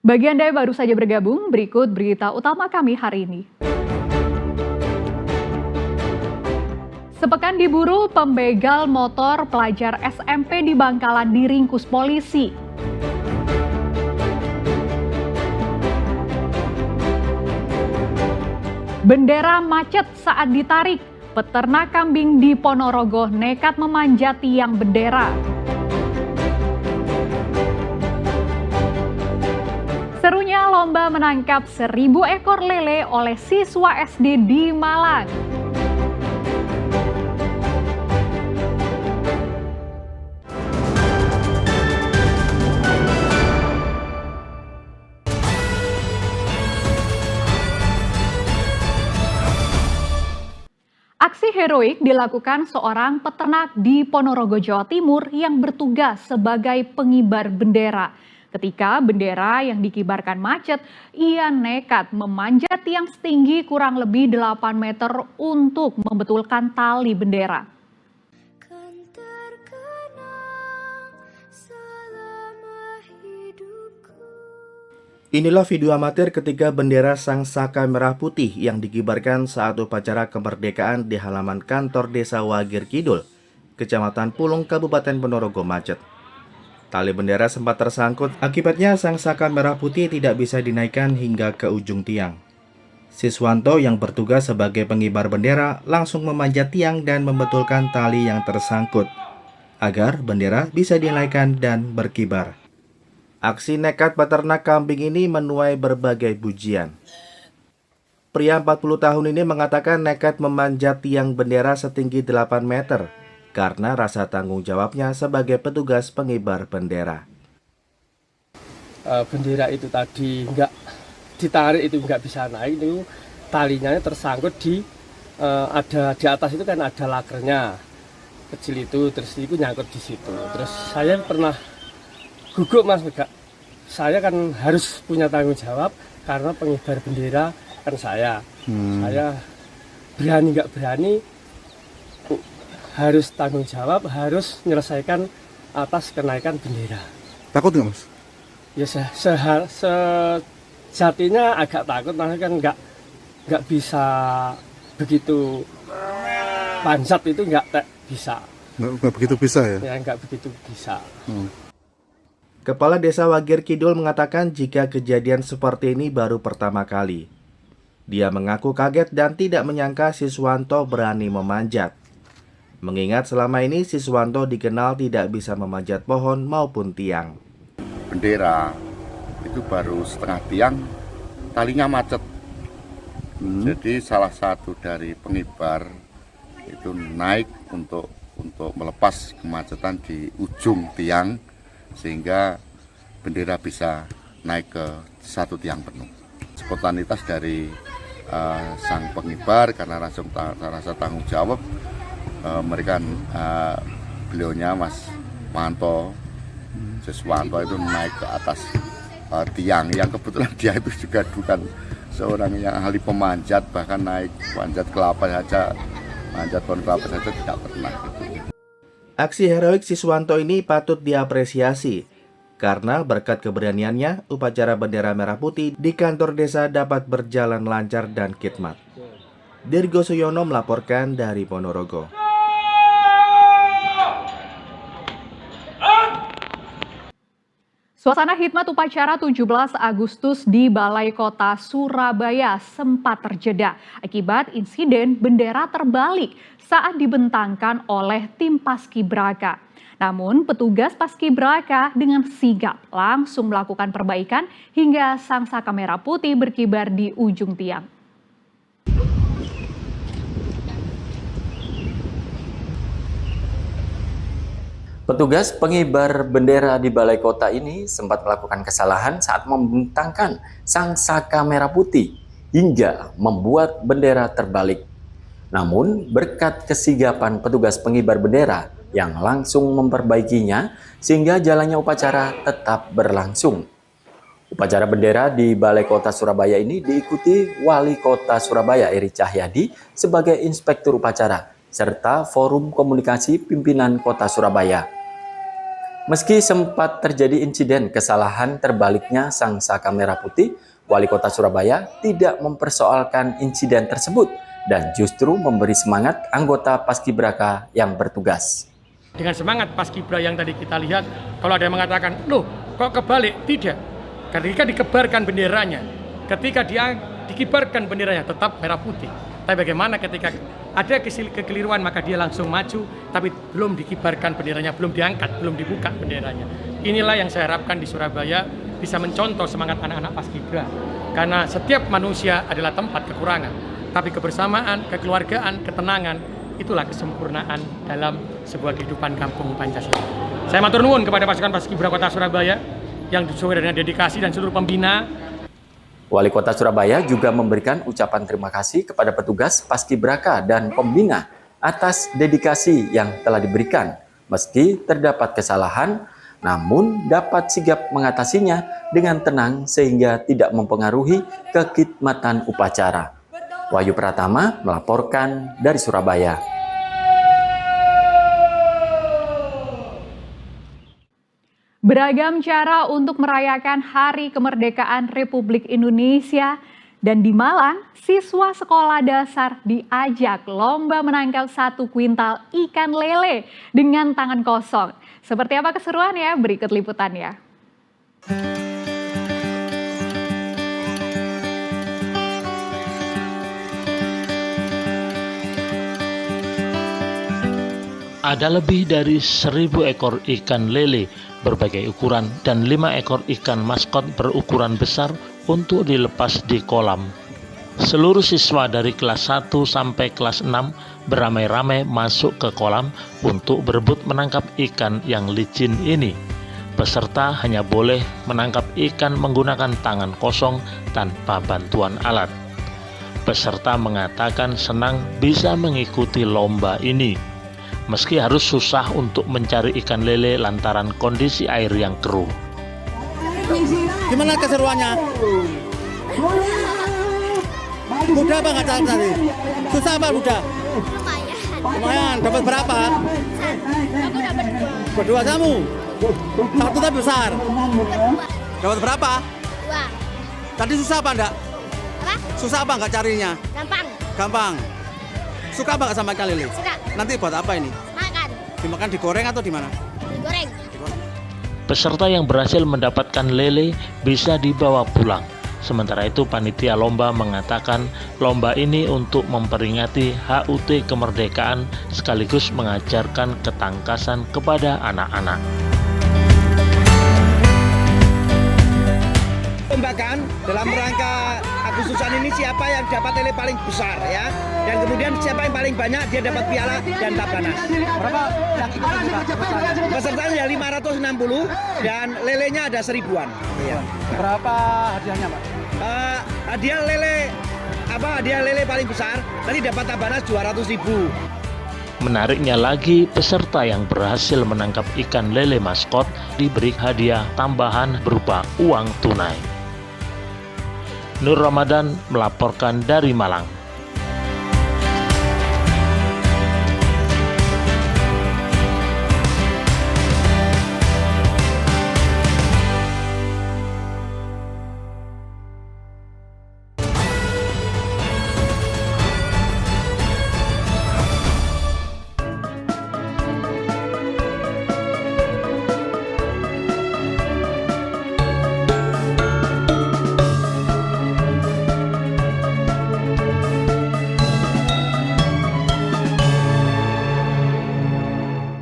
Bagi Anda yang baru saja bergabung, berikut berita utama kami hari ini. Sepekan diburu, pembegal motor pelajar SMP di Bangkalan diringkus polisi. Bendera macet saat ditarik. Peternak kambing di Ponorogo nekat memanjat tiang bendera. Serunya lomba menangkap 1.000 ekor lele oleh siswa SD di Malang. Aksi heroik dilakukan seorang peternak di Ponorogo, Jawa Timur yang bertugas sebagai pengibar bendera. Ketika bendera yang dikibarkan macet, ia nekat memanjat tiang setinggi kurang lebih 8 meter untuk membetulkan tali bendera. Inilah video amatir ketika bendera Sang Saka Merah Putih yang dikibarkan saat upacara kemerdekaan di halaman kantor Desa Wagir Kidul, Kecamatan Pulung, Kabupaten Ponorogo macet. Tali bendera sempat tersangkut, akibatnya Sang Saka Merah Putih tidak bisa dinaikkan hingga ke ujung tiang. Siswanto yang bertugas sebagai pengibar bendera langsung memanjat tiang dan membetulkan tali yang tersangkut, agar bendera bisa dinaikkan dan berkibar. Aksi nekat peternak kambing ini menuai berbagai pujian. Pria 40 tahun ini mengatakan nekat memanjat tiang bendera setinggi 8 meter karena rasa tanggung jawabnya sebagai petugas pengibar bendera. Bendera itu tadi nggak ditarik, itu nggak bisa naik, itu talinya tersangkut ada di atas itu kan ada lakernya kecil itu, terus itu nyangkut di situ. Terus saya pernah gugup mas, enggak. Saya kan harus punya tanggung jawab karena pengibar bendera kan saya. Saya berani nggak berani harus tanggung jawab, harus menyelesaikan atas kenaikan bendera. Takut nggak mas? Ya sejatinya agak takut, mas kan nggak bisa begitu panjat itu nggak bisa. Nggak begitu bisa ya? Ya nggak begitu bisa. Kepala Desa Wagir Kidul mengatakan jika kejadian seperti ini baru pertama kali. Dia mengaku kaget dan tidak menyangka Siswanto berani memanjat. Mengingat selama ini Siswanto dikenal tidak bisa memanjat pohon maupun tiang. Bendera itu baru setengah tiang, talinya macet. Jadi salah satu dari pengibar itu naik untuk melepas kemacetan di ujung tiang, sehingga bendera bisa naik ke satu tiang penuh. Spontanitas dari sang pengibar karena rasa tanggung jawab, beliaunya Mas Manto Siswanto itu naik ke atas tiang yang kebetulan dia itu juga bukan seorang yang ahli pemanjat, bahkan naik panjat kelapa saja, manjat pohon kelapa saja tidak pernah gitu. Aksi heroik Siswanto ini patut diapresiasi karena berkat keberaniannya upacara bendera merah putih di kantor desa dapat berjalan lancar dan khidmat. Dirgo Suyono melaporkan dari Ponorogo. Suasana khidmat upacara 17 Agustus di Balai Kota Surabaya sempat terjeda akibat insiden bendera terbalik saat dibentangkan oleh tim Paskibraka. Namun petugas Paskibraka dengan sigap langsung melakukan perbaikan hingga Sang Saka Merah Putih berkibar di ujung tiang. Petugas pengibar bendera di Balai Kota ini sempat melakukan kesalahan saat membentangkan Sang Saka Merah Putih hingga membuat bendera terbalik. Namun berkat kesigapan petugas pengibar bendera yang langsung memperbaikinya sehingga jalannya upacara tetap berlangsung. Upacara bendera di Balai Kota Surabaya ini diikuti Wali Kota Surabaya Eri Cahyadi sebagai inspektur upacara serta Forum Komunikasi Pimpinan Kota Surabaya. Meski sempat terjadi insiden kesalahan terbaliknya sang saka merah putih, Wali Kota Surabaya tidak mempersoalkan insiden tersebut dan justru memberi semangat anggota Paskibraka yang bertugas. Dengan semangat Paskibra yang tadi kita lihat, kalau ada yang mengatakan, loh kok kebalik? Tidak. Ketika dikebarkan benderanya, ketika dia dikibarkan benderanya tetap merah putih. Tapi bagaimana ketika ada kekeliruan maka dia langsung maju, tapi belum dikibarkan benderanya, belum diangkat, belum dibuka benderanya. Inilah yang saya harapkan di Surabaya bisa mencontoh semangat anak-anak Paskibra. Karena setiap manusia adalah tempat kekurangan, tapi kebersamaan, kekeluargaan, ketenangan, itulah kesempurnaan dalam sebuah kehidupan kampung Pancasila. Saya matur nuwun kepada pasukan Paskibra Kota Surabaya yang sesuai dengan dedikasi dan seluruh pembina. Wali Kota Surabaya juga memberikan ucapan terima kasih kepada petugas Paskibraka dan pembina atas dedikasi yang telah diberikan. Meski terdapat kesalahan, namun dapat sigap mengatasinya dengan tenang sehingga tidak mempengaruhi kekhidmatan upacara. Wahyu Pratama melaporkan dari Surabaya. Beragam cara untuk merayakan Hari Kemerdekaan Republik Indonesia, dan di Malang, siswa sekolah dasar diajak lomba menangkap 1 kuintal ikan lele dengan tangan kosong. Seperti apa keseruannya? Berikut liputannya. Ada lebih dari 1.000 ekor ikan lele berbagai ukuran dan 5 ekor ikan maskot berukuran besar untuk dilepas di kolam. Seluruh siswa dari kelas 1 sampai kelas 6 beramai-ramai masuk ke kolam untuk berebut menangkap ikan yang licin ini. Peserta hanya boleh menangkap ikan menggunakan tangan kosong tanpa bantuan alat. Peserta mengatakan senang bisa mengikuti lomba ini, meski harus susah untuk mencari ikan lele lantaran kondisi air yang keruh. Gimana keseruannya? Mudah apa nggak cari? Susah apa mudah? Lumayan. Dapat berapa? Aku dapat 2. Berdua kamu? 1 tapi besar. Dapat berapa? 2. Tadi susah apa enggak? Apa? Susah apa nggak carinya? Gampang. Gampang. Suka apa nggak sama ikan lele? Suka. Nanti buat apa ini? Makan. Dimakan digoreng atau di mana? Digoreng. Peserta yang berhasil mendapatkan lele bisa dibawa pulang. Sementara itu panitia lomba mengatakan lomba ini untuk memperingati HUT kemerdekaan sekaligus mengajarkan ketangkasan kepada anak-anak. Perlombakan dalam rangka Agustusan ini siapa yang dapat lele paling besar ya, dan kemudian siapa yang paling banyak dia dapat piala dan tabanas. Berapa yang ikut Pesertanya 560 dan lelenya ada 1000-an. Iya. Berapa hadiahnya, Pak? Hadiah lele paling besar tadi dapat tabanas 200.000. Menariknya lagi, peserta yang berhasil menangkap ikan lele maskot diberi hadiah tambahan berupa uang tunai. Nur Ramadan melaporkan dari Malang.